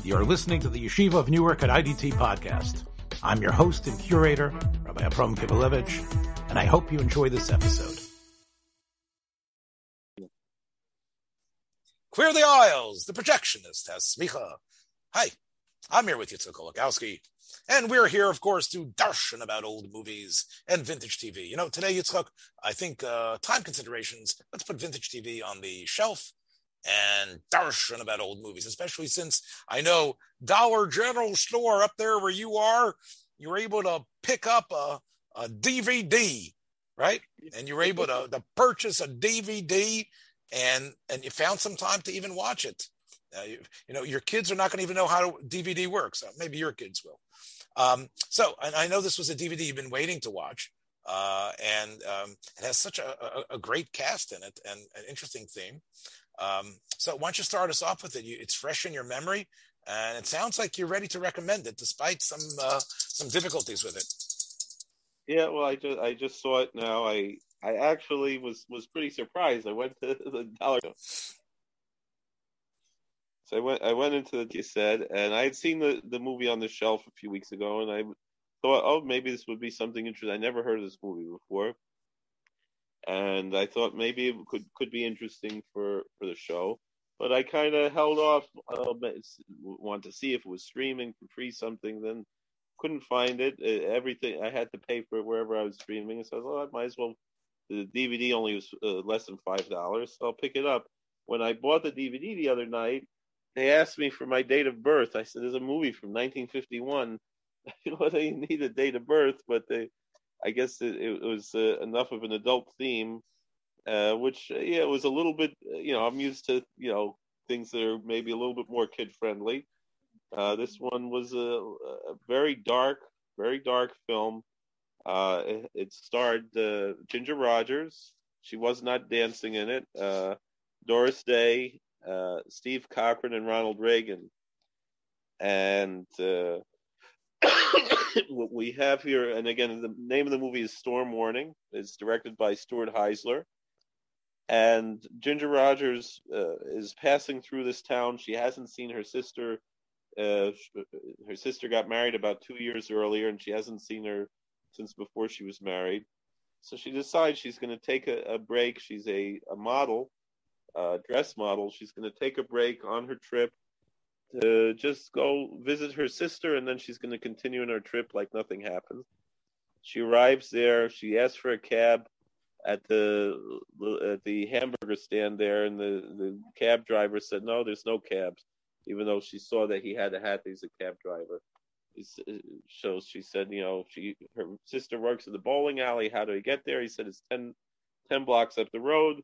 You're listening to the Yeshiva of Newark at IDT podcast. I'm your host and curator, Rabbi Avraham Kivlevitz, and I hope you enjoy this episode. Queer the Aisles, the Projectionist has Semicha. Hi, I'm here with Kolakowski, and we're here, of course, to darshan about old movies and vintage TV. You know, today, Yitzchak, I think time considerations, let's put vintage TV on the shelf and darshan about old movies, especially since I know Dollar General store up there where you are, you're able to pick up a DVD, right? And you're able to purchase a DVD and you found some time to even watch it. You know, your kids are not going to even know how DVD works. Maybe your kids will. So I know this was a DVD you've been waiting to watch. And it has such a great cast in it and an interesting theme. So why don't you start us off with it? It's fresh in your memory, and it sounds like you're ready to recommend it, despite some difficulties with it. Yeah, well, I just saw it now. I actually was pretty surprised. I went to the Dollar. So I went into the, you said, and I had seen the movie on the shelf a few weeks ago, and I thought, oh, maybe this would be something interesting. I never heard of this movie before, and I thought maybe it could be interesting for the show. But I kind of held off. Want to see if it was streaming for free something. Then couldn't find it. Everything I had to pay for it wherever I was streaming. So I thought I might as well. The DVD only was less than $5, so I'll pick it up. When I bought the DVD the other night, they asked me for my date of birth. I said, "There's a movie from 1951. Well, they need a date of birth," but I guess it was enough of an adult theme, which it was a little bit. I'm used to things that are maybe a little bit more kid friendly. This one was a very dark film. It starred Ginger Rogers. She was not dancing in it. Doris Day, Steve Cochran, and Ronald Reagan. And what we have here, and again, the name of the movie is Storm Warning. It's directed by Stuart Heisler. And Ginger Rogers is passing through this town. She hasn't seen her sister. Her sister got married about 2 years earlier, and she hasn't seen her since before she was married. So she decides she's going to take a break. She's a model, dress model. She's going to take a break on her trip to just go visit her sister, and then she's going to continue in her trip like nothing happened. She arrives there. She asks for a cab at the hamburger stand there, and the cab driver said, "No, there's no cabs," even though she saw that he had a hat. He's a cab driver. So she said, her sister works at the bowling alley. How do I get there? He said it's 10 blocks up the road.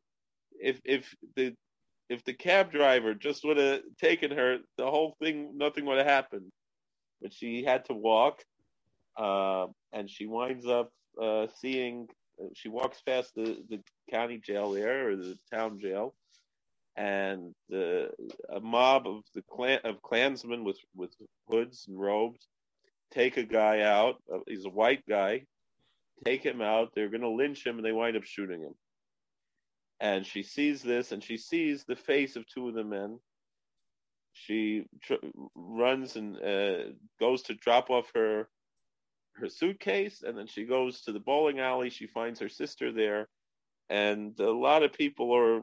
If the cab driver just would have taken her, the whole thing, nothing would have happened. But she had to walk, and she winds up seeing. She walks past the county jail there, or the town jail, and a mob of Klansmen with hoods and robes take a guy out. He's a white guy. Take him out. They're going to lynch him, and they wind up shooting him. And she sees this, and she sees the face of two of the men. She runs and goes to drop off her suitcase, and then she goes to the bowling alley. She finds her sister there, and a lot of people are,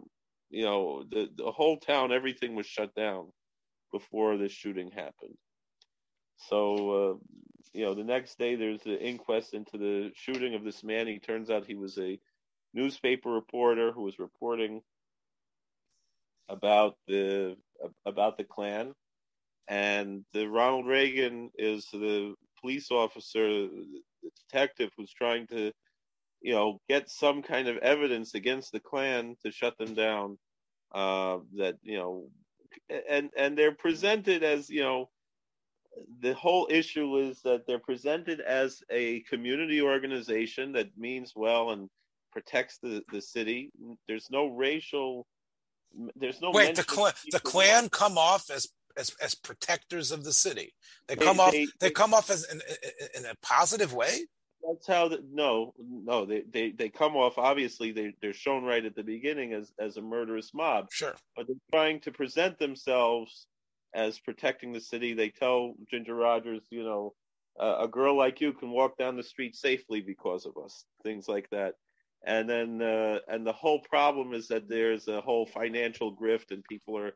the whole town, everything was shut down before the shooting happened. So, the next day there's an inquest into the shooting of this man. He turns out he was a newspaper reporter who was reporting about the Klan, and Ronald Reagan is the police officer, the detective who's trying to, get some kind of evidence against the Klan to shut them down. And they're presented as, the whole issue is that they're presented as a community organization that means well and protects the city. There's no racial. There's no. Wait, the Klan come off as protectors of the city. They come off as in a positive way. That's how. They come off. Obviously, they're shown right at the beginning as a murderous mob. Sure, but they're trying to present themselves as protecting the city. They tell Ginger Rogers, a girl like you can walk down the street safely because of us, things like that. And then and the whole problem is that there's a whole financial grift, and people are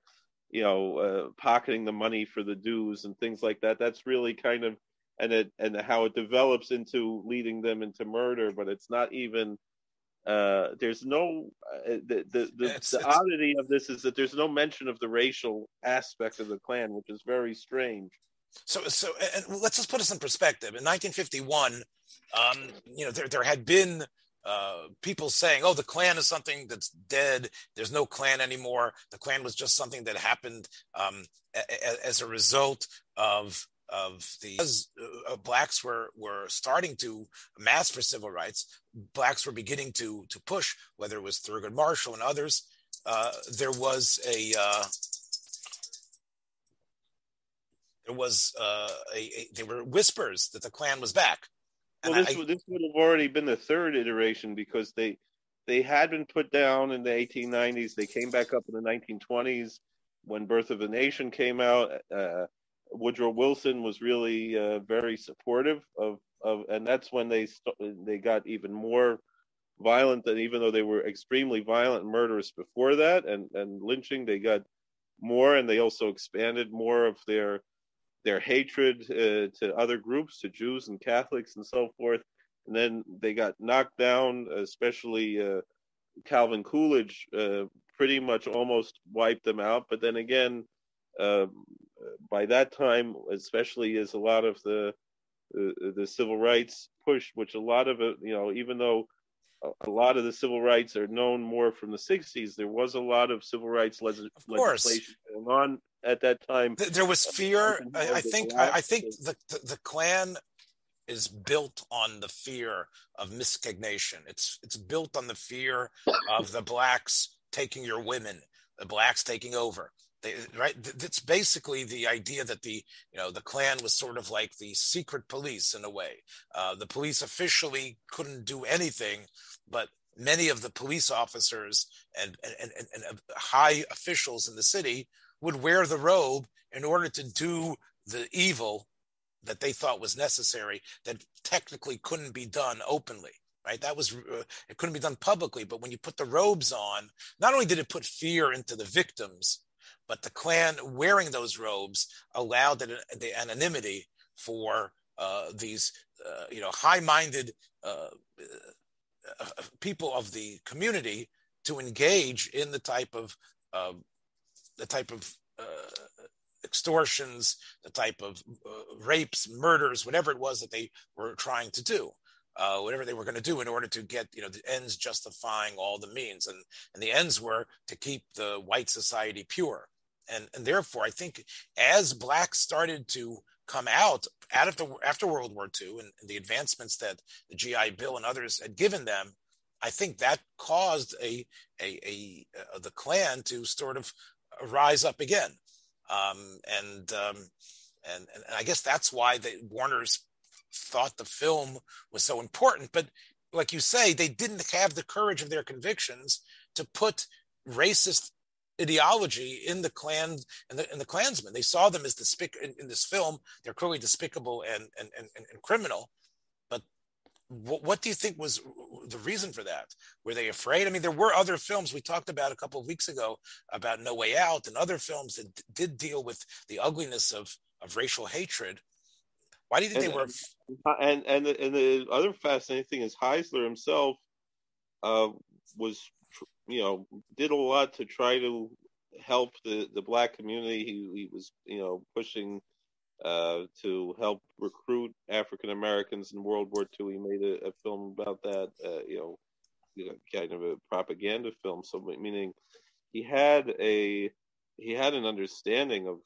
pocketing the money for the dues and things like that. That's really kind of and how it develops into leading them into murder, but it's not even there's no the oddity of this is that there's no mention of the racial aspect of the Klan, which is very strange. So and let's just put this in perspective. In 1951, there had been people saying, "Oh, the Klan is something that's dead. There's no Klan anymore. The Klan was just something that happened as a result of as blacks were starting to amass for civil rights. Blacks were beginning to push, whether it was Thurgood Marshall and others. There were whispers that the Klan was back." Well, this would have already been the third iteration, because they had been put down in the 1890s. They came back up in the 1920s when Birth of a Nation came out. Woodrow Wilson was really very supportive of, and that's when they got even more violent. Than even though they were extremely violent and murderous before that, and lynching, they got more, and they also expanded more of their hatred to other groups, to Jews and Catholics and so forth. And then they got knocked down, especially Calvin Coolidge pretty much almost wiped them out. But then again, by that time, especially as a lot of the civil rights push, which a lot of it, even though a lot of the civil rights are known more from the 60s, there was a lot of civil rights legislation going on at that time. There was fear. I think the Klan is built on the fear of miscegnation. It's built on the fear of the blacks taking your women, the blacks taking over. Right? It's basically the idea that the Klan was sort of like the secret police in a way. The police officially couldn't do anything, but many of the police officers and high officials in the city would wear the robe in order to do the evil that they thought was necessary, that technically couldn't be done openly. Right? That was it couldn't be done publicly, but when you put the robes on, not only did it put fear into the victims, but the Klan wearing those robes allowed the anonymity for these high-minded people of the community to engage in the type of extortions, the type of rapes, murders, whatever it was that they were trying to do, whatever they were going to do in order to get the ends justifying all the means, and the ends were to keep the white society pure. And therefore, I think as blacks started to come out after World War II and the advancements that the GI Bill and others had given them, I think that caused the Klan to sort of rise up again. And I guess that's why the Warners thought the film was so important. But like you say, they didn't have the courage of their convictions to put racist ideology in the Klan and the Klansmen. They saw them as in this film. They're clearly despicable and criminal. But what do you think was the reason for that? Were they afraid? I mean, there were other films we talked about a couple of weeks ago about No Way Out and other films that did deal with the ugliness of racial hatred. Why do you think they were? And the other fascinating thing is Heisler himself was, did a lot to try to help the black community. He was, pushing to help recruit African Americans in World War II. He made a film about that, kind of a propaganda film. So, meaning he had an understanding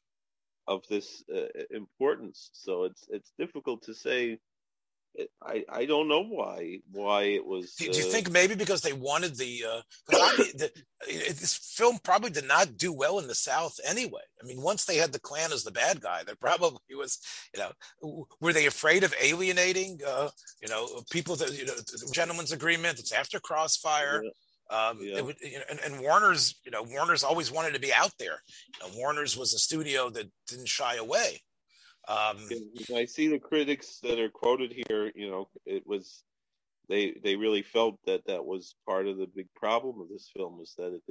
of this importance. So it's difficult to say. I don't know why it was. Do you think maybe because they wanted this film probably did not do well in the South anyway? I mean, once they had the Klan as the bad guy, there probably was, were they afraid of alienating, people that, the gentleman's agreement, it's after Crossfire. And Warner's always wanted to be out there. Warner's was a studio that didn't shy away. I see the critics that are quoted here. It was they really felt that was part of the big problem of this film, was that it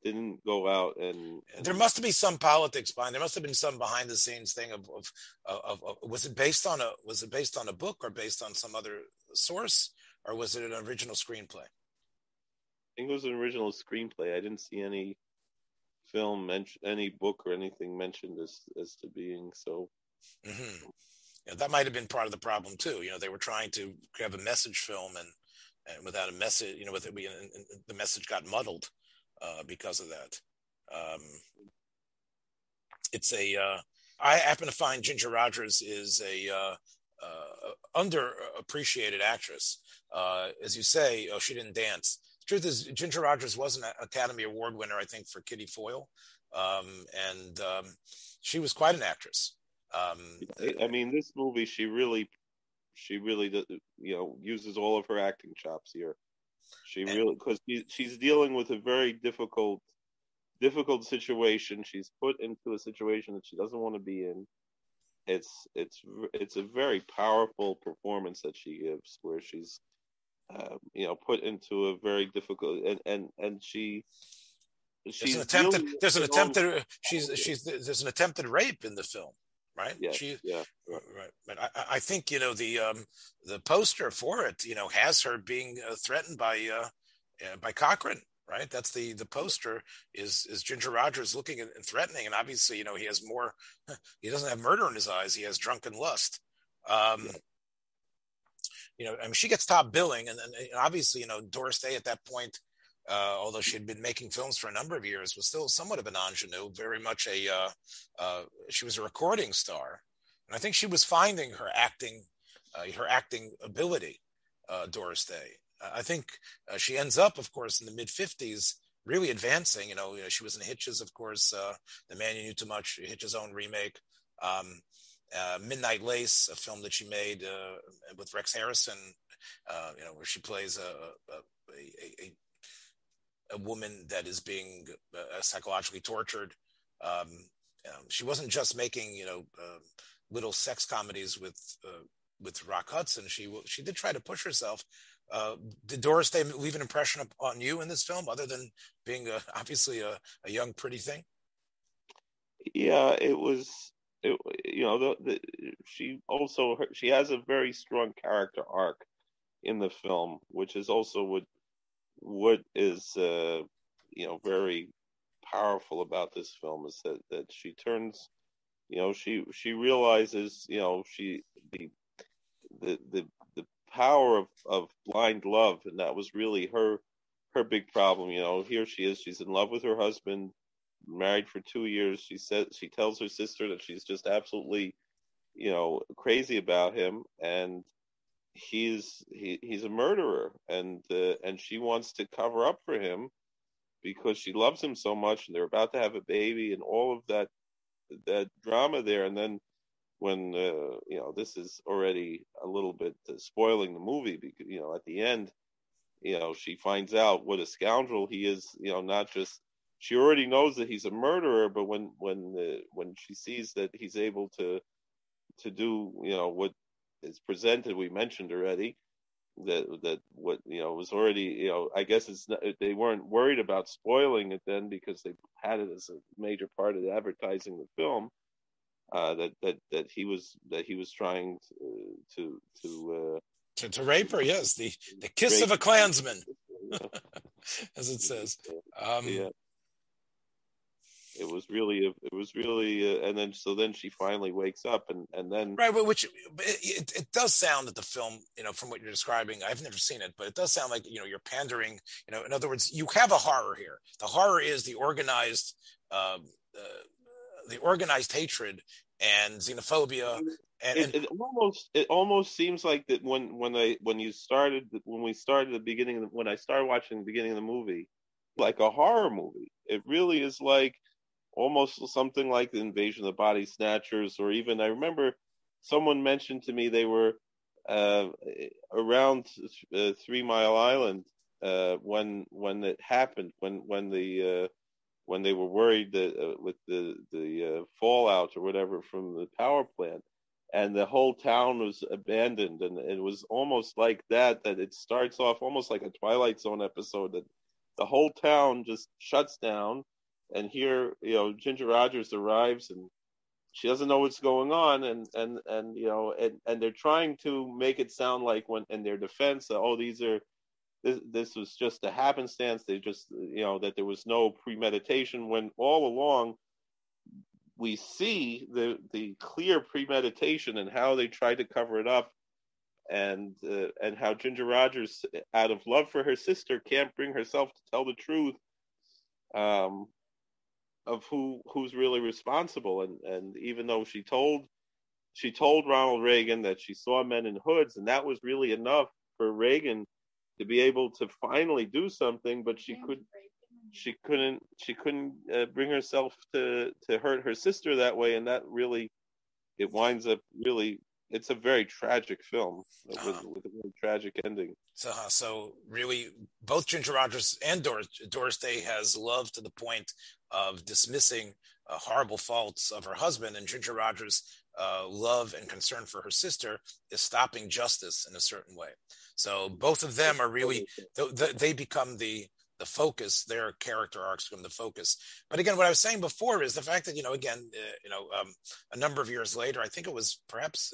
didn't go out and there must be some politics behind. There must have been some behind the scenes thing of was it based on a book or based on some other source, or was it an original screenplay? I think it was an original screenplay. I didn't see any film any book or anything mentioned as to being so. Mm-hmm. Yeah, that might have been part of the problem too. They were trying to have a message film, and without a message, the message got muddled because of that. I happen to find Ginger Rogers is a underappreciated actress. As you say, she didn't dance. The truth is, Ginger Rogers was an Academy Award winner, I think, for Kitty Foyle, and she was quite an actress. This movie, she really uses all of her acting chops here. Because she's dealing with a very difficult situation. She's put into a situation that she doesn't want to be in. It's a very powerful performance that she gives, where she's put into a very difficult and there's an attempted rape in the film, right? Right. But I think the poster for it has her being threatened by Cochran, right? That's the poster is Ginger Rogers looking and threatening, and obviously he has more. He doesn't have murder in his eyes; he has drunken lust. She gets top billing, and obviously Doris Day at that point, although she had been making films for a number of years, was still somewhat of an ingenue, very much she was a recording star. And I think she was finding her acting ability, Doris Day. I think she ends up, of course, in the mid-50s, really advancing. She was in Hitches, of course, The Man You Knew Too Much, Hitches' own remake. Midnight Lace, a film that she made with Rex Harrison, where she plays a woman that is being psychologically tortured. She wasn't just making little sex comedies with Rock Hudson. She did try to push herself. Did Doris Day leave an impression on you in this film, other than being obviously a young pretty thing? Yeah, it was. She has a very strong character arc in the film, which is also what is very powerful about this film, is that she turns, she realizes, the power of blind love, and that was really her big problem. Here she is, she's in love with her husband, married for 2 years. She tells her sister that she's just absolutely, crazy about him, and he's a murderer, and she wants to cover up for him because she loves him so much, and they're about to have a baby, and all of that drama there. And then when this is already a little bit spoiling the movie, because at the end, she finds out what a scoundrel he is. Not just, she already knows that he's a murderer, but when she sees that he's able to do what is presented, we mentioned already that what was already, I guess they weren't worried about spoiling it then, because they had it as a major part of advertising the film, that he was trying to rape her. Yes, the kiss of a Klansman, as it says. Yeah. It was really, and then she finally wakes up, and then right, which it does sound that the film, from what you're describing, I've never seen it, but it does sound like you're pandering. In other words, you have a horror here. The horror is the organized hatred and xenophobia, and it almost seems like that when I started watching the beginning of the movie, like a horror movie. It really is like almost something like the Invasion of the Body Snatchers, or even, I remember someone mentioned to me they were around 3 Mile Island, when it happened, when they were worried that with the fallout or whatever from the power plant, and the whole town was abandoned, and it was almost like that it starts off almost like a Twilight Zone episode, that the whole town just shuts down, and here, Ginger Rogers arrives, and she doesn't know what's going on, and they're trying to make it sound like, when in their defense, this was just a happenstance. They just, that there was no premeditation, when all along we see the clear premeditation and how they tried to cover it up, and how Ginger Rogers, out of love for her sister, can't bring herself to tell the truth of who's really responsible. And even though she told Ronald Reagan that she saw men in hoods, and that was really enough for Reagan to be able to finally do something, but she couldn't bring herself to hurt her sister that way, and that really, it winds up really, it's a very tragic film with a very tragic ending. So really, both Ginger Rogers and Doris Day has love to the point of dismissing horrible faults of her husband, and Ginger Rogers' love and concern for her sister is stopping justice in a certain way. So both of them are really, they become the focus. Their character arcs become the focus. But again, what I was saying before is the fact that, a number of years later, I think it was perhaps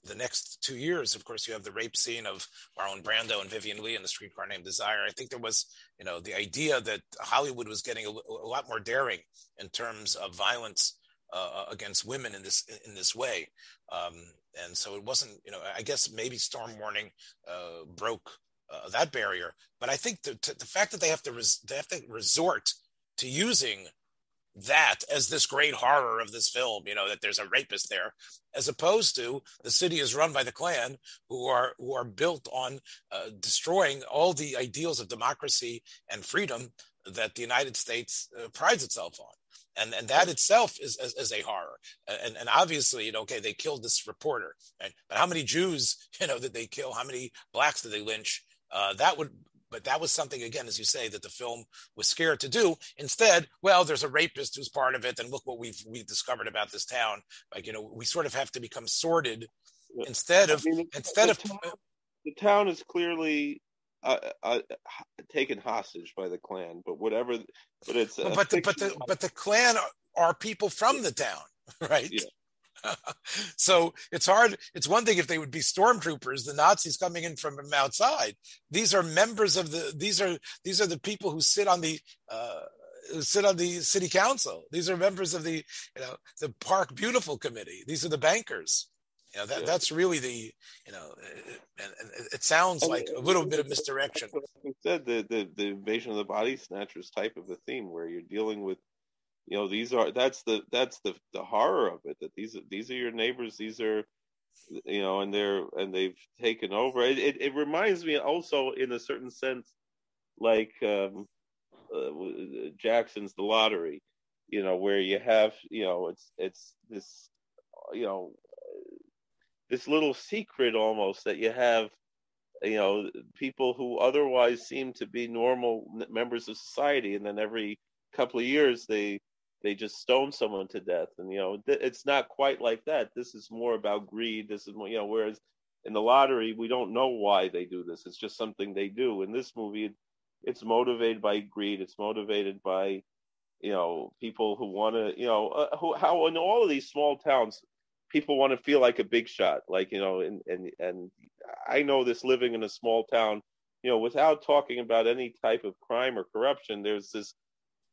the next 2 years, of course, you have the rape scene of Marlon Brando and Vivian Leigh in The Streetcar Named Desire. I think there was, the idea that Hollywood was getting a lot more daring in terms of violence against women in this way. And so it wasn't, I guess maybe Storm Warning broke that barrier. But I think the fact that they have to resort to using that as this great horror of this film, that there's a rapist there, as opposed to the city is run by the Klan, who are built on destroying all the ideals of democracy and freedom that the United States prides itself on. And that itself is a horror. And obviously, they killed this reporter, right? But how many Jews, did they kill? How many blacks did they lynch? But that was something, again, as you say, that the film was scared to do. Instead, well, there's a rapist who's part of it, and look what we've discovered about this town. Like, we sort of have to become sordid instead of the town is clearly taken hostage by the Klan, but whatever. But it's but the Klan are people from the town, right? Yeah. So it's hard. It's one thing if they would be stormtroopers, the Nazis coming in from outside. These are members of these are the people who sit on the city council. These are members of the Park Beautiful Committee. These are the bankers. That's really the and it sounds like a little bit of misdirection. I said the invasion of the body snatchers type of a theme, where you're dealing with, that's the horror of it, that these are your neighbors, these are, and they've taken over. It reminds me also, in a certain sense, like Jackson's The Lottery, where you have, it's this, this little secret almost that you have, people who otherwise seem to be normal members of society, and then every couple of years they just stone someone to death. And it's not quite like that. This is more about greed. This is more, whereas in The Lottery we don't know why they do this. It's just something they do. In this movie, it's motivated by greed. It's motivated by people who want to, how in all of these small towns, people want to feel like a big shot, like, and I know this, living in a small town, without talking about any type of crime or corruption, there's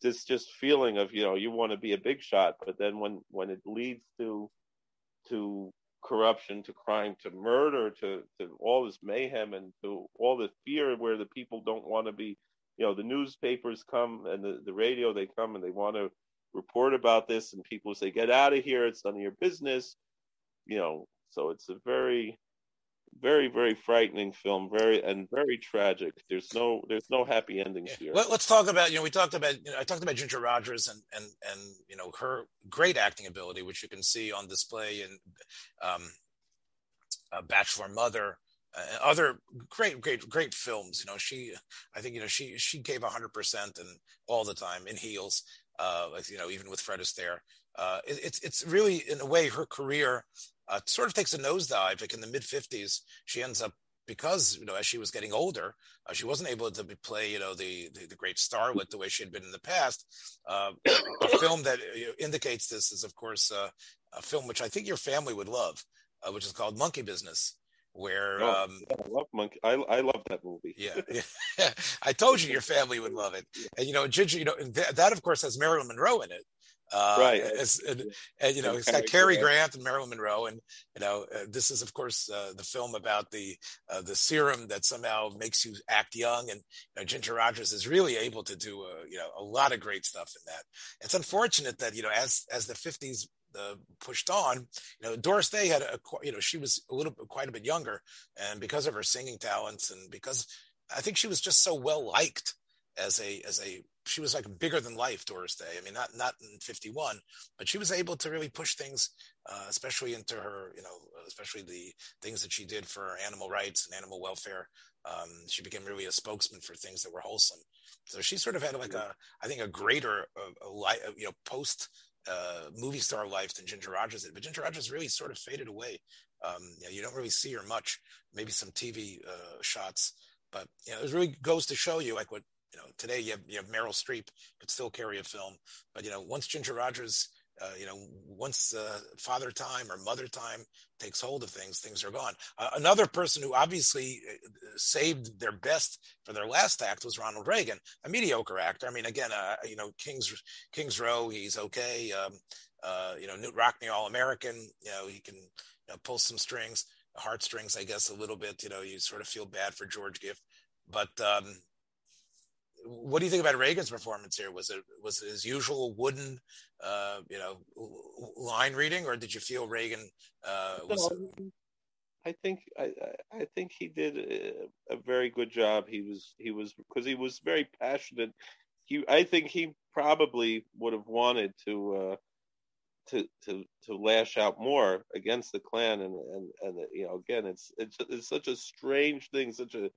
this just feeling of, you want to be a big shot. But then when it leads to corruption, to crime, to murder, to all this mayhem, and to all the fear, where the people don't want to be, the newspapers come, and the radio, they come and they want to report about this, and people say, get out of here, it's none of your business. So it's a very, very, very frightening film, very tragic. There's no happy endings here. Let's talk about, I talked about Ginger Rogers and her great acting ability, which you can see on display in Bachelor Mother, other great films. I think she gave 100% and all the time in heels. Even with Fred Astaire, it's really, in a way, her career sort of takes a nosedive. Like in the mid 50s, she ends up, because as she was getting older, she wasn't able to play the great starlet the way she had been in the past. A film that indicates this is, of course, a film which I think your family would love, which is called Monkey Business. Where I love Monkey. I love that movie. Yeah. I told you your family would love it. And Ginger, that of course has Marilyn Monroe in it. Right. It's got Cary Grant and Marilyn Monroe, and this is of course the film about the serum that somehow makes you act young, and Ginger Rogers is really able to do a lot of great stuff in that. It's unfortunate that as the 50s pushed on, Doris Day had she was quite a bit younger, and because of her singing talents, and because I think she was just so well liked she was like bigger than life, Doris Day. I mean, not in 51, but she was able to really push things, especially into her, especially the things that she did for animal rights and animal welfare. She became really a spokesman for things that were wholesome. So she sort of had I think a greater post movie star life than Ginger Rogers did. But Ginger Rogers really sort of faded away. You don't really see her much, maybe some TV shots, but it really goes to show you, like, what today you have Meryl Streep could still carry a film, but once Ginger Rogers, once father time or mother time takes hold of things are gone. Another person who obviously saved their best for their last act was Ronald Reagan, a mediocre actor. I mean, again, King's Row, he's okay. Newt Rockney, All-American. He can pull some heartstrings, I guess, a little bit. You sort of feel bad for George Gift, but. What do you think about Reagan's performance here? Was it his usual wooden, line reading, or did you feel Reagan was? I think he did a very good job. He was because he was very passionate. I think he probably would have wanted to lash out more against the Klan, and again, it's such a strange thing, such a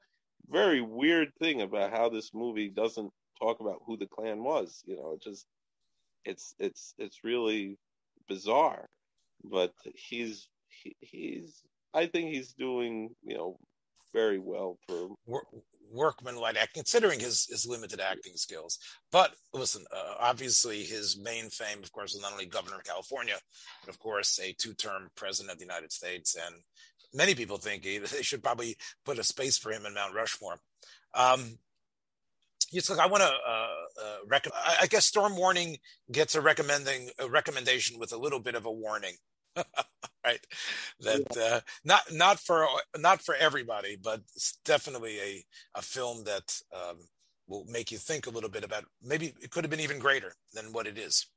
very weird thing about how this movie doesn't talk about who the Klan was. It's really bizarre. But I think he's doing very well for workmanlike acting, considering his limited acting skills. But listen, obviously his main fame, of course, was not only governor of California, but of course a 2-term president of the United States. And many people think they should probably put a space for him in Mount Rushmore. I want to recommend. I guess Storm Warning gets a recommendation with a little bit of a warning, right? That not for everybody, but it's definitely a film that will make you think a little bit about. Maybe it could have been even greater than what it is.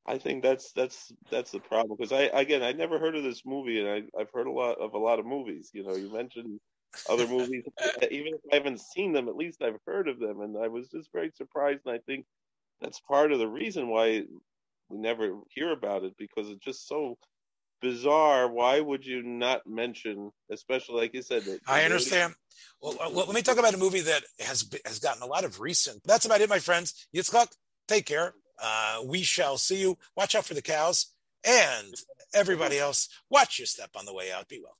I think that's the problem, because I never heard of this movie, and I've heard a lot of movies. You mentioned other movies, even if I haven't seen them, at least I've heard of them, and I was just very surprised. And I think that's part of the reason why we never hear about it, because it's just so bizarre. Why would you not mention, especially like you said? I understand. Well, let me talk about a movie that has gotten a lot of recent. That's about it, my friends. Yitzchak, take care. We shall see you. Watch out for the cows, and everybody else, watch your step on the way out. Be well.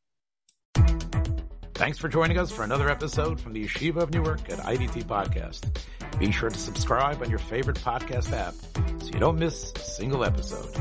Thanks for joining us for another episode from the Yeshiva of Newark at IDT Podcast. Be sure to subscribe on your favorite podcast app so you don't miss a single episode.